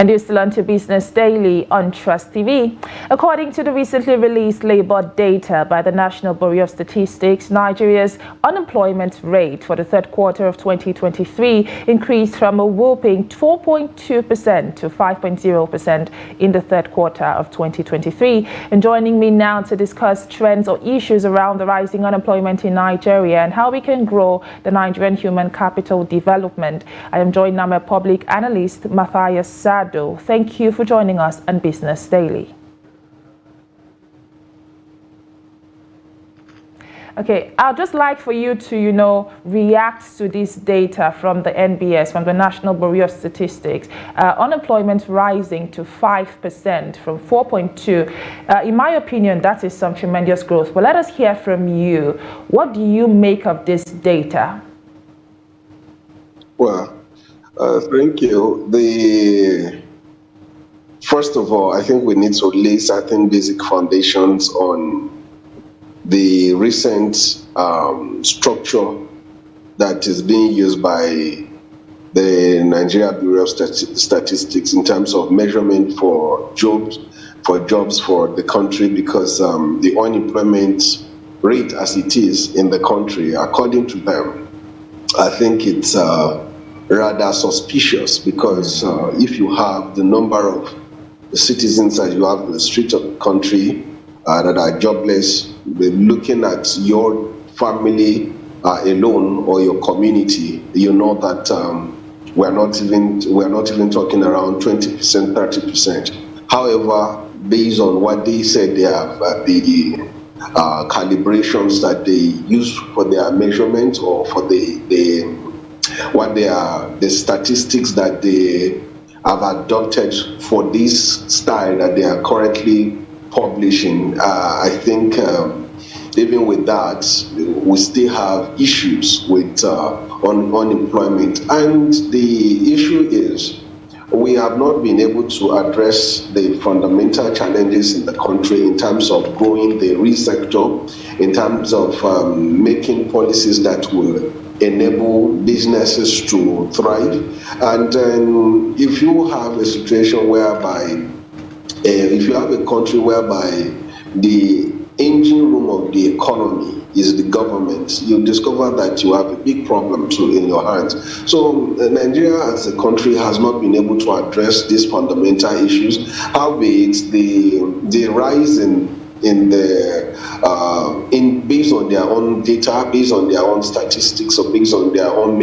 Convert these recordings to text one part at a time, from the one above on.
And you're still on to Business Daily on Trust TV. According to the recently released labor data by the National Bureau of Statistics, Nigeria's unemployment rate for the third quarter of 2023 increased from a whopping 4.2% to 5.0% in the third quarter of 2023. And joining me now to discuss trends or issues around the rising unemployment in Nigeria and how we can grow the Nigerian human capital development, I am joined now by public analyst Matthias Tsado. Thank you for joining us on Business Daily. Okay, I'd just like for you to, react to this data from the NBS, from the National Bureau of Statistics. Unemployment rising to 5% from 4.2%. In my opinion, that is some tremendous growth. But let us hear from you. What do you make of this data? Well, thank you. First of all, I think we need to lay certain basic foundations on the recent structure that is being used by the Nigeria Bureau of Statistics in terms of measurement for jobs for the country, because the unemployment rate as it is in the country, according to them, I think it's rather suspicious, because if you have the number of citizens that you have in the streets of the country that are jobless, looking at your family alone or your community, you know that we're not even talking around 20%, 30%. However, based on what they said, they have the calibrations that they use for their measurement, or for the statistics that they have adopted for this style that they are currently publishing. I think even with that, we still have issues with unemployment. And the issue is, we have not been able to address the fundamental challenges in the country in terms of growing the real sector, in terms of making policies that will enable businesses to thrive. And if you have a situation whereby, if you have a country whereby the engine room of the economy is the government, you discover that you have a big problem too in your hands. So Nigeria as a country has not been able to address these fundamental issues. Howbeit, the rise based on their own data, based on their own statistics, or based on their own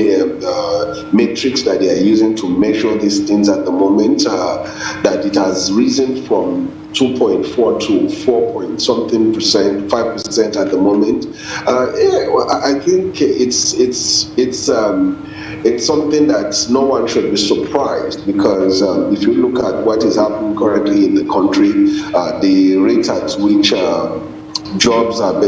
metrics that they are using to measure these things at the moment, that it has risen from 2.4 to 4 point something percent, 5% at the moment. I think it's something that no one should be surprised, because if you look at what is happening currently in the country, the rate at which jobs are,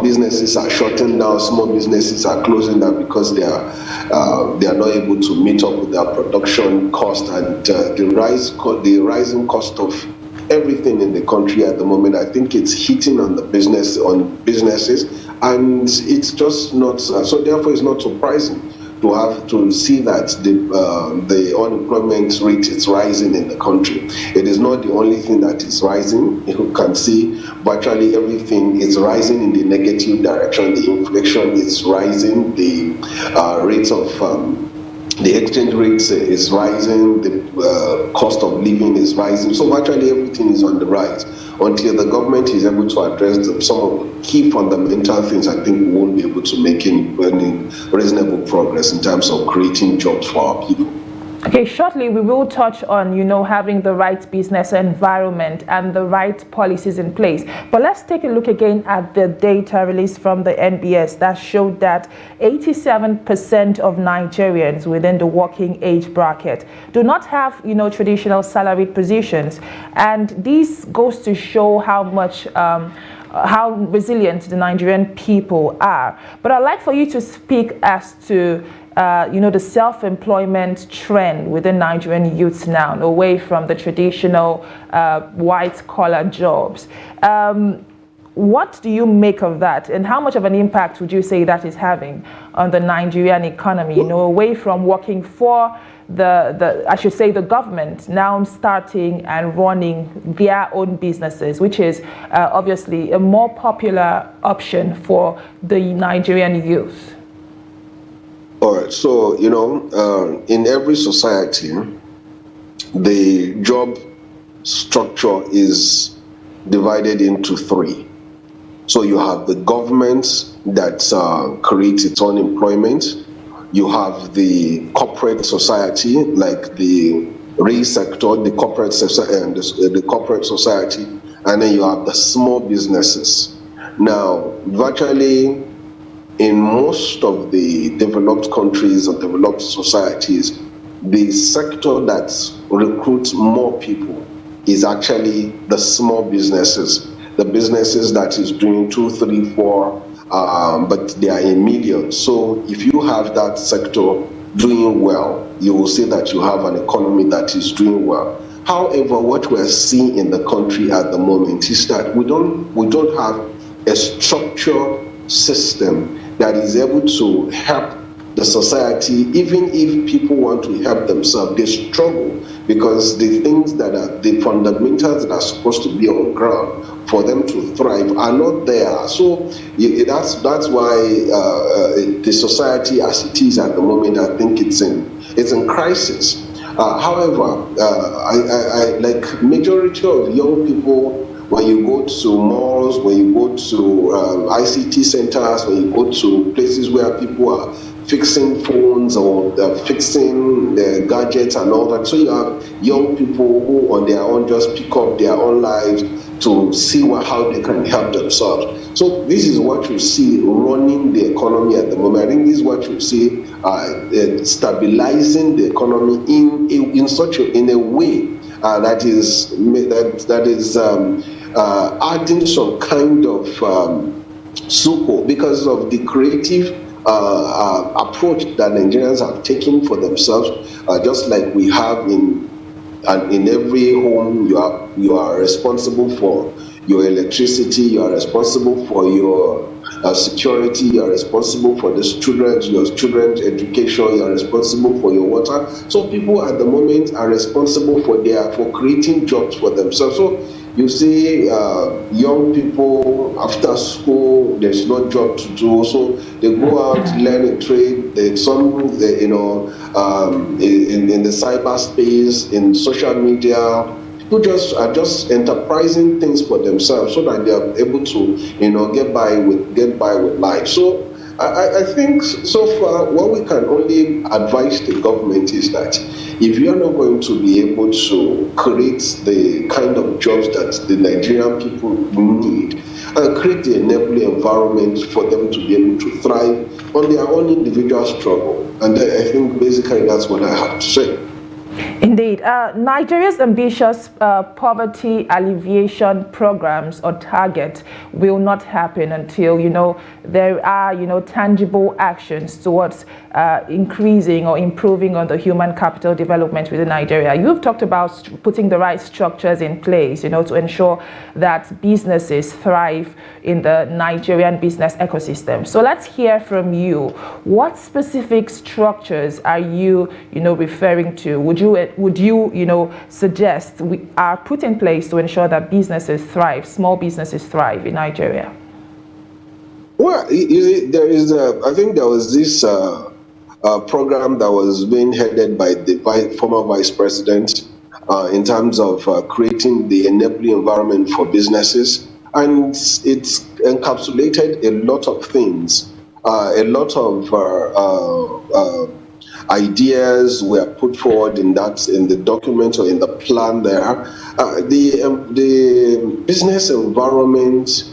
businesses are shutting down, small businesses are closing down because they are not able to meet up with their production cost, and the rising cost of everything in the country at the moment. I think it's hitting on businesses, and it's just not so. Therefore, it's not surprising to have to see that the unemployment rate is rising in the country. It is not the only thing that is rising. You can see virtually everything is rising in the negative direction. The inflation is rising. The rates of the exchange rates is rising. The cost of living is rising. So virtually everything is on the rise. Until the government is able to address some of the key fundamental things, I think we won't be able to make any reasonable progress in terms of creating jobs for our people. Okay, shortly we will touch on, having the right business environment and the right policies in place. But let's take a look again at the data released from the NBS that showed that 87% of Nigerians within the working age bracket do not have, traditional salaried positions. And this goes to show how much how resilient the Nigerian people are. But I'd like for you to speak as to the self-employment trend within Nigerian youths now, away from the traditional white-collar jobs. what do you make of that, and how much of an impact would you say that is having on the Nigerian economy? Away from working for the government, now starting and running their own businesses, which is obviously a more popular option for the Nigerian youth. All right. So in every society, the job structure is divided into three. So you have the government that creates its own employment. You have the corporate society, like the rail sector, the corporate society, and then you have the small businesses. Now, virtually in most of the developed countries or developed societies, the sector that recruits more people is actually the small businesses. The businesses that is doing 2, 3, 4, but they are in millions. So if you have that sector doing well, you will see that you have an economy that is doing well. However, what we're seeing in the country at the moment is that we don't have a structured system that is able to help the society. Even if people want to help themselves, they struggle because the things that are the fundamentals that are supposed to be on ground for them to thrive are not there. So that's why the society as it is at the moment, I think it's in crisis. However, I like majority of young people, when you go to malls, when you go to ICT centers, when you go to places where people are fixing phones or fixing gadgets and all that. So you have young people who on their own just pick up their own lives to see how they can help themselves. So this is what you see running the economy at the moment. I think this is what you see stabilizing the economy in a way that is adding some kind of support because of the creative approach that Nigerians have taken for themselves, just like we have in every home. You are responsible for your electricity, you are responsible for your security, you are responsible for your children's education, you are responsible for your water. So people at the moment are responsible for creating jobs for themselves. So you see young people after school, there's no job to do, so they go out, learn a trade. In the cyberspace, in social media, people are just enterprising things for themselves so that they are able to get by with life. So I think so far what we can only advise the government is that if you are not going to be able to create the kind of jobs that the Nigerian people need, create the enabling environment for them to be able to thrive on their own individual struggle. And I think basically that's what I have to say. Indeed. Nigeria's ambitious poverty alleviation programs or target will not happen until, there are, tangible actions towards increasing or improving on the human capital development within Nigeria. You've talked about putting the right structures in place, to ensure that businesses thrive in the Nigerian business ecosystem. So let's hear from you. What specific structures are you, referring to? Would you suggest we are put in place to ensure that businesses thrive, small businesses thrive in Nigeria? Well, I think there was this program that was being headed by the former vice president in terms of creating the enabling environment for businesses. And it's encapsulated a lot of things, a lot of ideas were put forward in the document or in the plan there. The business environment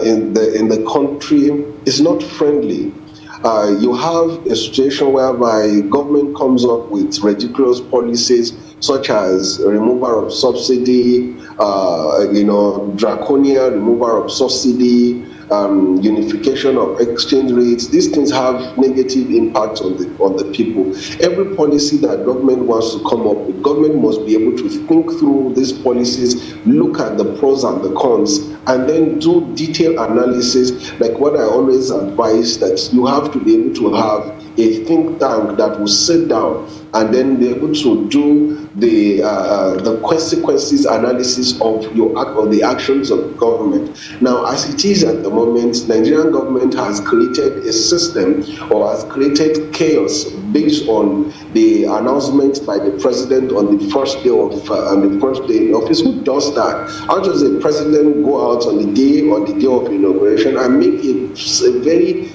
in the country is not friendly. You have a situation whereby government comes up with ridiculous policies such as removal of subsidy, draconian removal of subsidy, unification of exchange rates. These things have negative impacts on the people. Every policy that government wants to come up with, government must be able to think through these policies, look at the pros and the cons, and then do detailed analysis. Like what I always advise, that you have to be able to have a think tank that will sit down and then be able to do the consequences analysis of the actions of government. Now, as it is at the moment, Nigerian government has created a system, or has created chaos based on the announcement by the president on the first day in office. Who does that? How does the president go out on the day of inauguration and make a very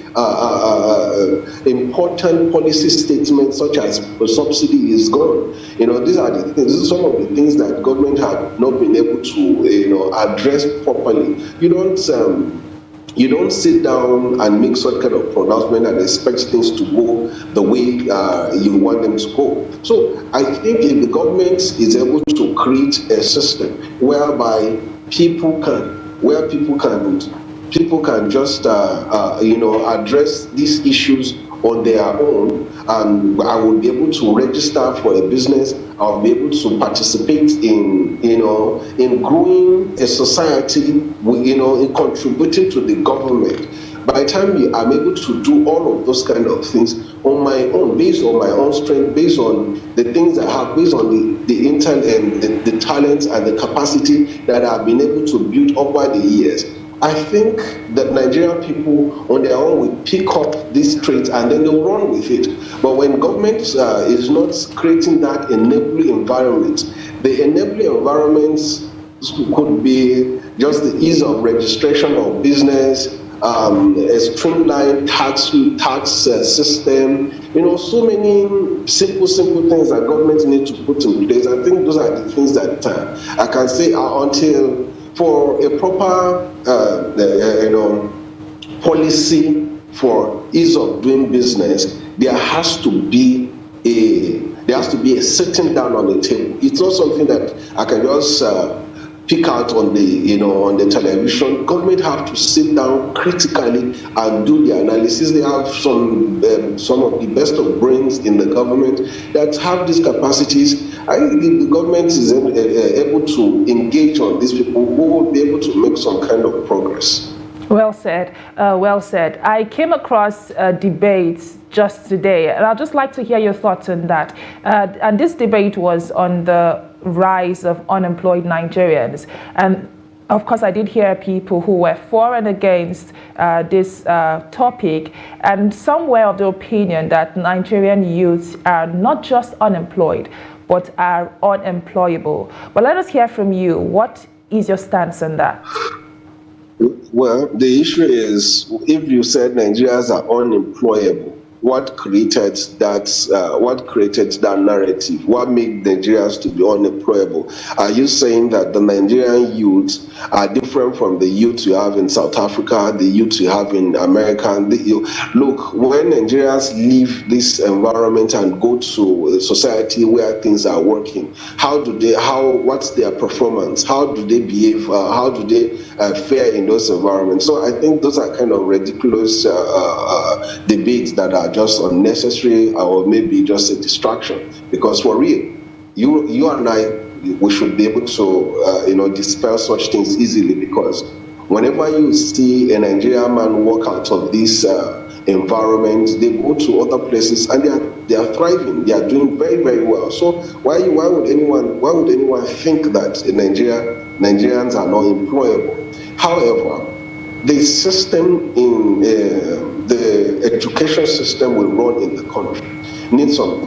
important policy statement such as the subsidy is gone? These are the things. These are some of the things that government have not been able to address properly. You don't sit down and make such kind of pronouncement and expect things to go the way you want them to go. So I think if the government is able to create a system whereby people can just address these issues on their own, and I will be able to register for a business. I'll be able to participate in growing a society, in contributing to the government. By the time I'm able to do all of those kind of things on my own, based on my own strength, based on the things I have, based on the intent and the talents and the capacity that I've been able to build over the years, I think that Nigerian people on their own will pick up these traits and then they'll run with it. But when government is not creating that enabling environment, the enabling environments could be just the ease of registration of business, a streamlined tax system, so many simple things that government needs to put in place. I think those are the things that I can say until for a proper policy for ease of doing business, there has to be a sitting down on the table. It's not something that I can just pick out on the television. Government have to sit down critically and do the analysis. They have some of the best of brains in the government that have these capacities. I think if the government is able to engage on these people, who will be able to make some kind of progress. Well said. Well said. I came across debates just today, and I'd just like to hear your thoughts on that. And this debate was on the rise of unemployed Nigerians. And of course, I did hear people who were for and against this topic, and some were of the opinion that Nigerian youths are not just unemployed, but are unemployable. But let us hear from you. What is your stance on that? Well, the issue is, if you said Nigerians are unemployable, what created that narrative? What made Nigerians to be unemployable? Are you saying that the Nigerian youth are different from the youth you have in South Africa, the youth you have in America? Look, when Nigerians leave this environment and go to a society where things are working, what's their performance? How do they behave? How do they fare in those environments? So I think those are kind of ridiculous debates that are just unnecessary, or maybe just a distraction. Because for real, you and I, we should be able to dispel such things easily, because whenever you see a Nigerian man walk out of this environment, they go to other places and they are thriving, they are doing very, very well. So why would anyone think that Nigerians are not employable? However, the system in the education system we run in the country needs some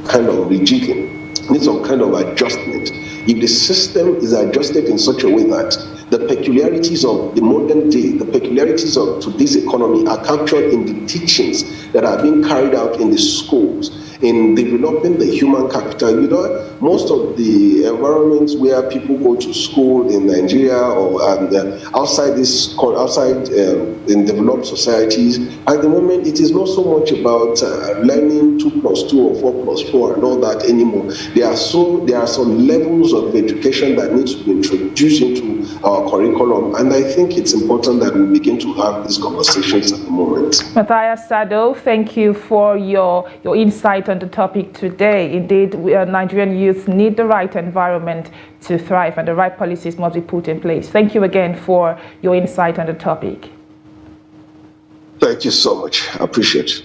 kind of rejigging, needs some kind of adjustment. If the system is adjusted in such a way that the peculiarities of the modern day, the peculiarities of today's economy are captured in the teachings that are being carried out in the schools, in developing the human capital. You know, most of the environments where people go to school in Nigeria or outside in developed societies, at the moment it is not so much about learning 2+2 or 4+4 and all that anymore. There are some levels of education that needs to be introduced into our curriculum, and I think it's important that we begin to have these conversations at the moment. Matthias Tsado, thank you for your insight on the topic today. Indeed, Nigerian youth need the right environment to thrive, and the right policies must be put in place. Thank you again for your insight on the topic. Thank you so much. I appreciate it.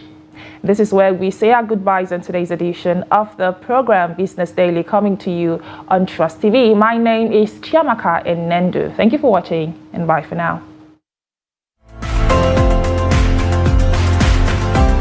This is where we say our goodbyes on today's edition of the program Business Daily, coming to you on Trust TV. My name is Chiamaka Enendu. Thank you for watching, and bye for now.